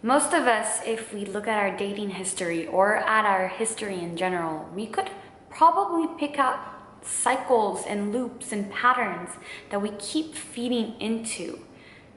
Most of us, if we look at our dating history or at our history in general, we could probably pick out cycles and loops and patterns that we keep feeding into.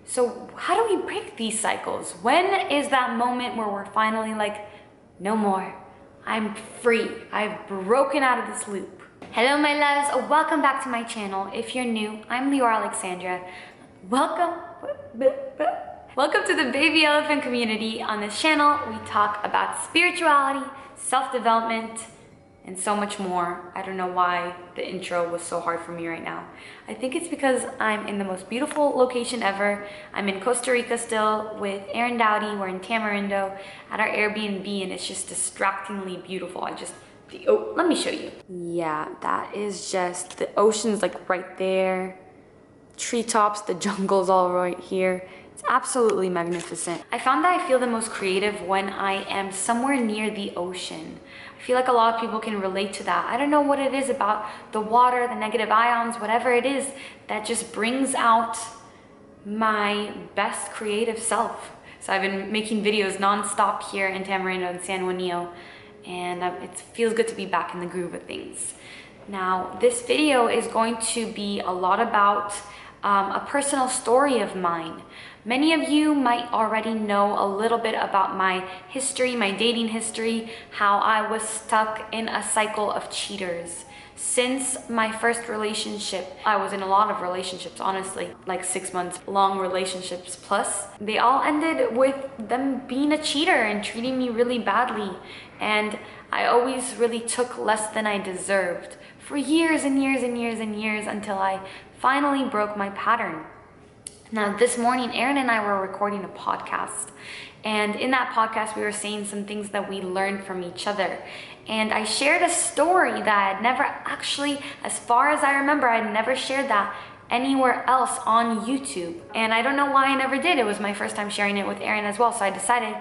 So how do we break these cycles? When is that moment where we're finally like, no more, I'm free, I've broken out of this loop? Hello my loves, welcome back to my channel. If you're new, I'm Leeor Alexandra. Welcome to the baby elephant community. On this channel, we talk about spirituality, self-development, and so much more. I don't know why the intro was so hard for me right now. I think it's because I'm in the most beautiful location ever. I'm in Costa Rica still with Aaron Dowdy. We're in Tamarindo at our Airbnb and it's just distractingly beautiful. Let me show you. Yeah, that is just, the ocean's like right there. Treetops, the jungle's all right here. It's absolutely magnificent. I found that I feel the most creative when I am somewhere near the ocean. I feel like a lot of people can relate to that. I don't know what it is about the water, the negative ions, whatever it is that just brings out my best creative self. So I've been making videos non-stop here in Tamarindo and San Juanillo, and it feels good to be back in the groove of things. Now, this video is going to be a lot about a personal story of mine. Many of you might already know a little bit about my history, my dating history, how I was stuck in a cycle of cheaters. Since my first relationship, I was in a lot of relationships, honestly, like 6 months long relationships plus. They all ended with them being a cheater and treating me really badly. And I always really took less than I deserved for years and years and years and years until I finally broke my pattern. Now, this morning, Aaron and I were recording a podcast. And in that podcast, we were saying some things that we learned from each other. And I shared a story that I had never actually, as far as I remember, I had never shared that anywhere else on YouTube. And I don't know why I never did. It was my first time sharing it with Aaron as well. So I decided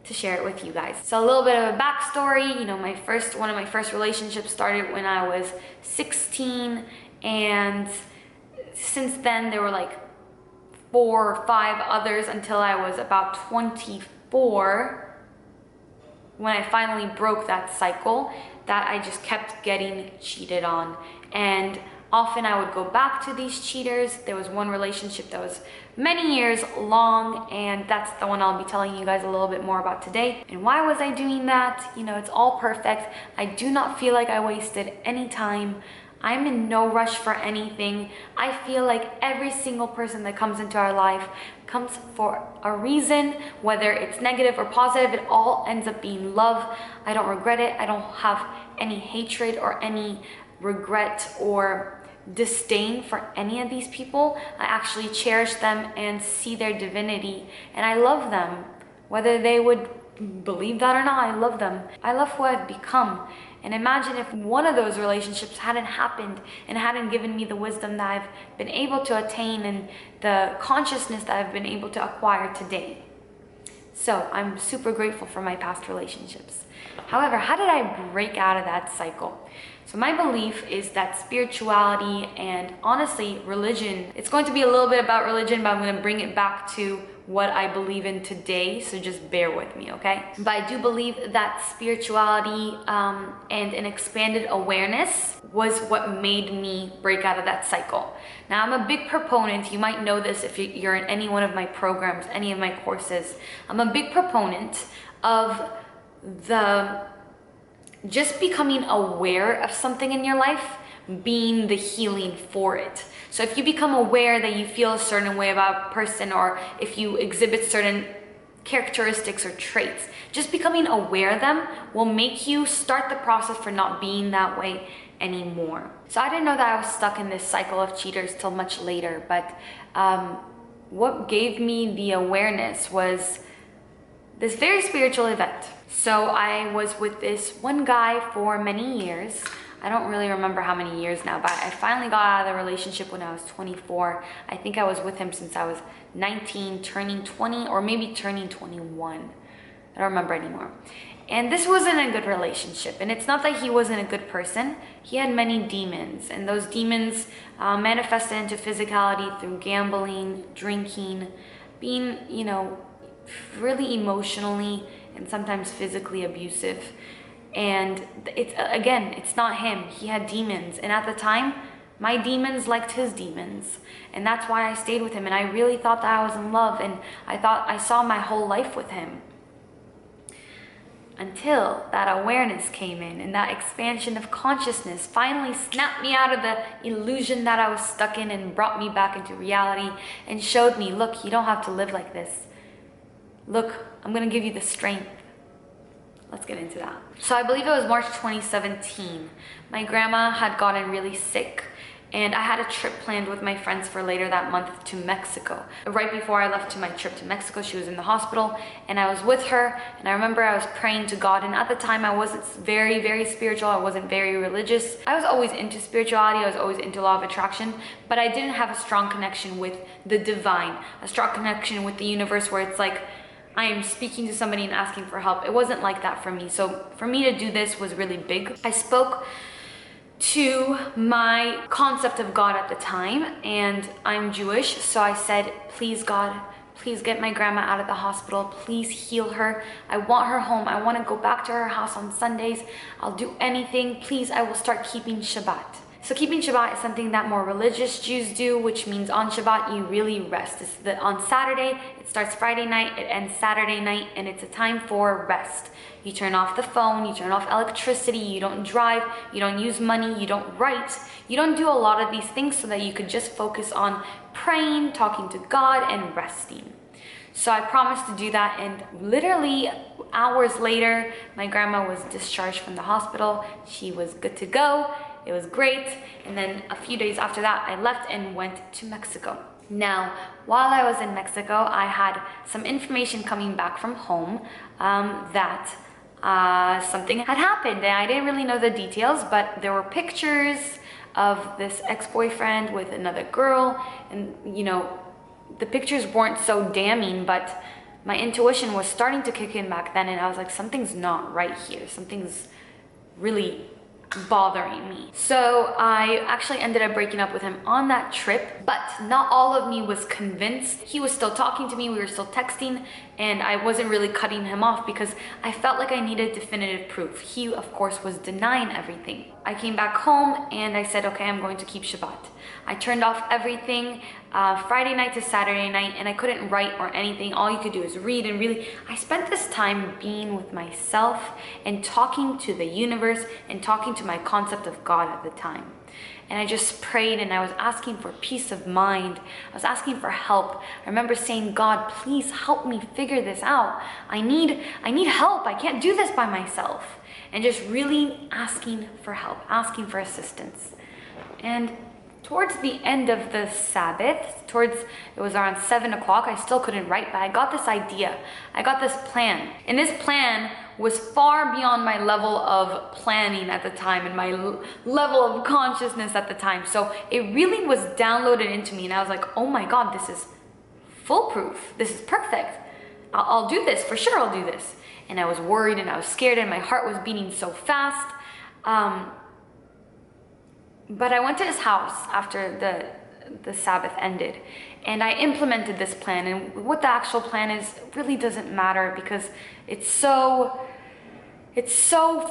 to share it with you guys. So a little bit of a backstory. You know, one of my first relationships started when I was 16. And since then, there were like 4 or 5 others until I was about 24, when I finally broke that cycle that I just kept getting cheated on. And often I would go back to these cheaters. There was one relationship that was many years long, and that's the one I'll be telling you guys a little bit more about today. And why was I doing that? You know, it's all perfect. I do not feel like I wasted any time. I'm in no rush for anything. I feel like every single person that comes into our life comes for a reason, whether it's negative or positive, it all ends up being love. I don't regret it. I don't have any hatred or any regret or disdain for any of these people. I actually cherish them and see their divinity, and I love them. Whether they would believe that or not, I love them. I love who I've become. And imagine if one of those relationships hadn't happened and hadn't given me the wisdom that I've been able to attain and the consciousness that I've been able to acquire today. So I'm super grateful for my past relationships. However, how did I break out of that cycle? So my belief is that spirituality and honestly religion, it's going to be a little bit about religion, but I'm going to bring it back to what I believe in today, so just bear with me, okay? But I do believe that spirituality and an expanded awareness was what made me break out of that cycle. Now, I'm a big proponent, you might know this if you're in any one of my programs, any of my courses. I'm a big proponent of just becoming aware of something in your life being the healing for it. So if you become aware that you feel a certain way about a person, or if you exhibit certain characteristics or traits, just becoming aware of them will make you start the process for not being that way anymore. So I didn't know that I was stuck in this cycle of cheaters till much later, but what gave me the awareness was this very spiritual event. So I was with this one guy for many years. I don't really remember how many years now, but I finally got out of the relationship when I was 24. I think I was with him since I was 19, turning 20, or maybe turning 21. I don't remember anymore. And this wasn't a good relationship. And it's not that he wasn't a good person. He had many demons, and those demons manifested into physicality through gambling, drinking, being, really emotionally and sometimes physically abusive. And it's not him. He had demons. And at the time, my demons liked his demons. And that's why I stayed with him. And I really thought that I was in love. And I thought I saw my whole life with him. Until that awareness came in, and that expansion of consciousness finally snapped me out of the illusion that I was stuck in and brought me back into reality and showed me, look, you don't have to live like this. Look, I'm gonna give you the strength. Let's get into that. So I believe it was March 2017. My grandma had gotten really sick, and I had a trip planned with my friends for later that month to Mexico. Right before I left to my trip to Mexico, she was in the hospital, and I was with her, and I remember I was praying to God, and at the time I wasn't very, very spiritual. I wasn't very religious. I was always into spirituality. I was always into law of attraction, but I didn't have a strong connection with the divine, a strong connection with the universe where it's like, I am speaking to somebody and asking for help. It wasn't like that for me. So for me to do this was really big. I spoke to my concept of God at the time, and I'm Jewish, so I said, please God, please get my grandma out of the hospital, please heal her. I want her home. I want to go back to her house on Sundays. I'll do anything. Please, I will start keeping Shabbat. So keeping Shabbat is something that more religious Jews do, which means on Shabbat you really rest. On Saturday, it starts Friday night, it ends Saturday night, and it's a time for rest. You turn off the phone, you turn off electricity, you don't drive, you don't use money, you don't write, you don't do a lot of these things so that you could just focus on praying, talking to God, and resting. So I promised to do that, and literally hours later, my grandma was discharged from the hospital. She was good to go. It was great. And then a few days after that, I left and went to Mexico. Now, while I was in Mexico, I had some information coming back from home that something had happened, and I didn't really know the details, but there were pictures of this ex-boyfriend with another girl, and you know, the pictures weren't so damning, but my intuition was starting to kick in back then, and I was like, something's not right here. Something's really bothering me. So I actually ended up breaking up with him on that trip, but not all of me was convinced. He was still talking to me, we were still texting, and I wasn't really cutting him off because I felt like I needed definitive proof. He, of course, was denying everything. I came back home and I said, okay, I'm going to keep Shabbat. I turned off everything Friday night to Saturday night, and I couldn't write or anything. All you could do is read, and really, I spent this time being with myself and talking to the universe and talking to my concept of God at the time. And I just prayed, and I was asking for peace of mind. I was asking for help. I remember saying, God, please help me figure this out. I need help. I can't do this by myself. And just really asking for help, asking for assistance. And towards the end of the Sabbath, it was around 7 o'clock, I still couldn't write, but I got this idea. I got this plan. And this plan was far beyond my level of planning at the time and my level of consciousness at the time. So it really was downloaded into me, and I was like, oh my God, this is foolproof. This is perfect. I'll do this, for sure I'll do this. And I was worried and I was scared and my heart was beating so fast. But I went to his house after the Sabbath ended, and I implemented this plan. And what the actual plan is really doesn't matter, because it's so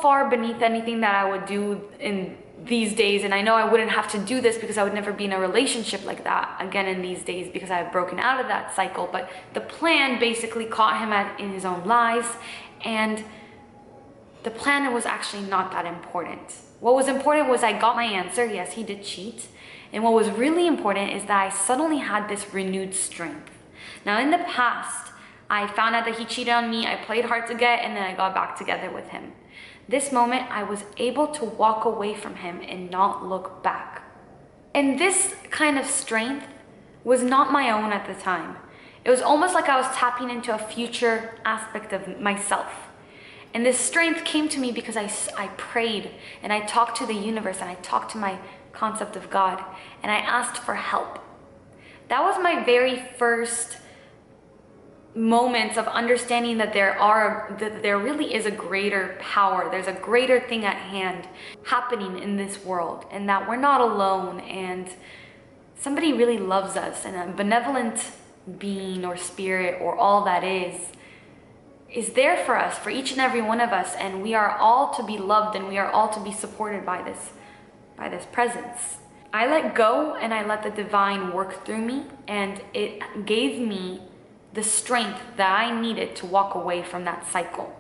far beneath anything that I would do in these days. And I know I wouldn't have to do this because I would never be in a relationship like that again in these days, because I've broken out of that cycle. But the plan basically caught him in his own lies, and the plan was actually not that important. What was important was I got my answer. Yes, he did cheat. And what was really important is that I suddenly had this renewed strength. Now, in the past, I found out that he cheated on me. I played hard to get, and then I got back together with him. This moment, I was able to walk away from him and not look back. And this kind of strength was not my own at the time. It was almost like I was tapping into a future aspect of myself. And this strength came to me because I prayed, and I talked to the universe, and I talked to my concept of God, and I asked for help. That was my very first moments of understanding that there really is a greater power. There's a greater thing at hand happening in this world, and that we're not alone, and somebody really loves us, and a benevolent being or spirit or all that is there for us, for each and every one of us, and we are all to be loved and we are all to be supported by this presence. I let go and I let the divine work through me, and it gave me the strength that I needed to walk away from that cycle.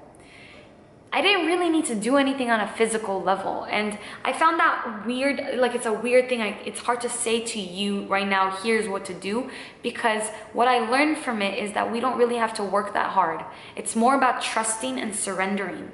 I didn't really need to do anything on a physical level, and I found that weird, like it's a weird thing. It's hard to say to you right now, here's what to do, because what I learned from it is that we don't really have to work that hard. It's more about trusting and surrendering,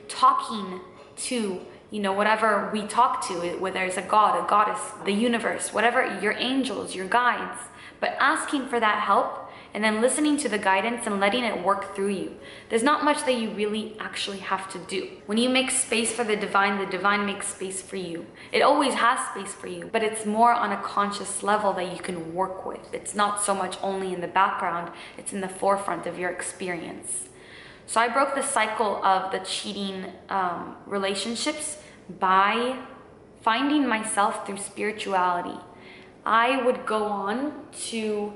talking to, you know, whatever we talk to, whether it's a god, a goddess, the universe, whatever, your angels, your guides, but asking for that help and then listening to the guidance and letting it work through you. There's not much that you really actually have to do. When you make space for the divine makes space for you. It always has space for you, but it's more on a conscious level that you can work with. It's not so much only in the background, it's in the forefront of your experience. So I broke the cycle of the cheating relationships by finding myself through spirituality. I would go on to,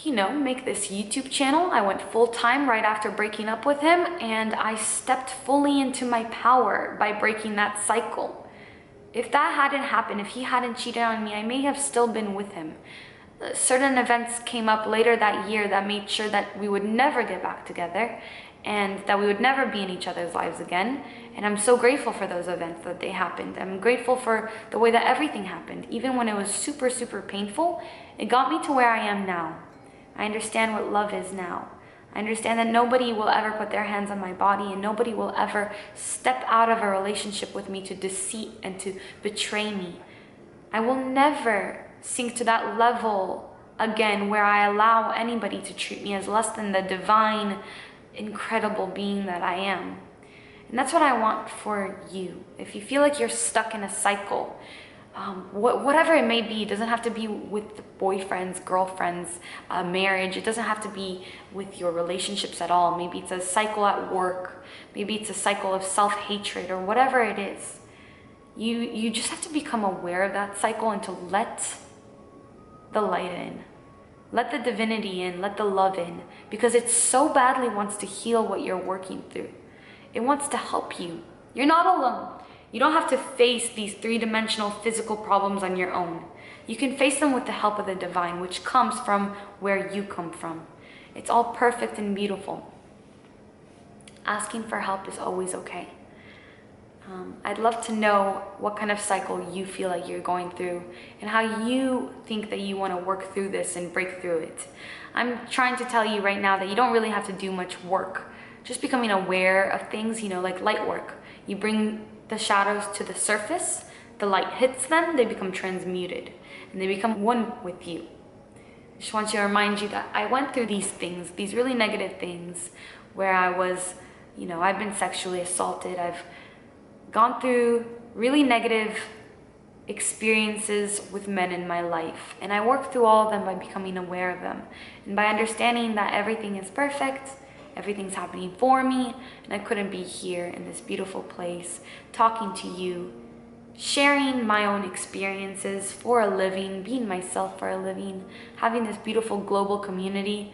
you know, make this YouTube channel. I went full-time right after breaking up with him, and I stepped fully into my power by breaking that cycle. If that hadn't happened, if he hadn't cheated on me, I may have still been with him. Certain events came up later that year that made sure that we would never get back together and that we would never be in each other's lives again. And I'm so grateful for those events that they happened. I'm grateful for the way that everything happened. Even when it was super, super painful, it got me to where I am now. I understand what love is now. I understand that nobody will ever put their hands on my body, and nobody will ever step out of a relationship with me to deceit and to betray me. I will never sink to that level again where I allow anybody to treat me as less than the divine, incredible being that I am. And that's what I want for you. If you feel like you're stuck in a cycle, whatever it may be, it doesn't have to be with boyfriends, girlfriends, marriage. It doesn't have to be with your relationships at all. Maybe it's a cycle at work. Maybe it's a cycle of self-hatred or whatever it is. You just have to become aware of that cycle and to let the light in. Let the divinity in, let the love in, because it so badly wants to heal what you're working through. It wants to help you. You're not alone. You don't have to face these three-dimensional physical problems on your own. You can face them with the help of the divine, which comes from where you come from. It's all perfect and beautiful. Asking for help is always okay. I'd love to know what kind of cycle you feel like you're going through and how you think that you want to work through this and break through it. I'm trying to tell you right now that you don't really have to do much work. Just becoming aware of things, you know, like light work. You bring the shadows to the surface, the light hits them, they become transmuted, and they become one with you. I just want to remind you that I went through these things, these really negative things, where I was, you know, I've been sexually assaulted, I've gone through really negative experiences with men in my life, and I worked through all of them by becoming aware of them, and by understanding that everything is perfect, everything's happening for me, and I couldn't be here in this beautiful place, talking to you, sharing my own experiences for a living, being myself for a living, having this beautiful global community,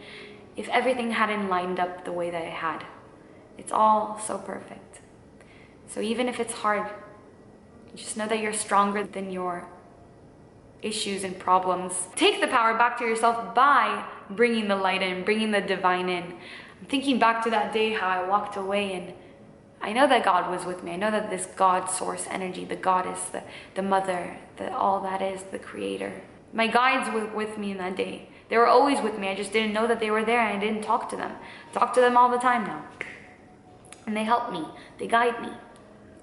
if everything hadn't lined up the way that it had. It's all so perfect. So even if it's hard, just know that you're stronger than your issues and problems. Take the power back to yourself by bringing the light in, bringing the divine in. I'm thinking back to that day, how I walked away, and I know that God was with me. I know that this God source energy, the goddess, the mother, all that is, the creator. My guides were with me in that day. They were always with me. I just didn't know that they were there, and I didn't talk to them. I talk to them all the time now. And they help me. They guide me.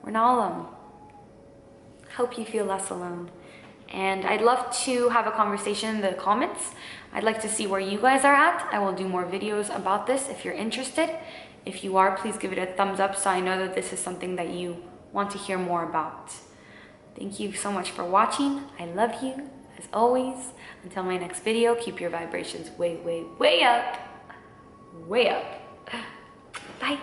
We're not alone. Hope you feel less alone. And I'd love to have a conversation in the comments. I'd like to see where you guys are at. I will do more videos about this if you're interested. If you are, please give it a thumbs up so I know that this is something that you want to hear more about. Thank you so much for watching. I love you, as always. Until my next video, keep your vibrations way, way, way up. Way up. Bye.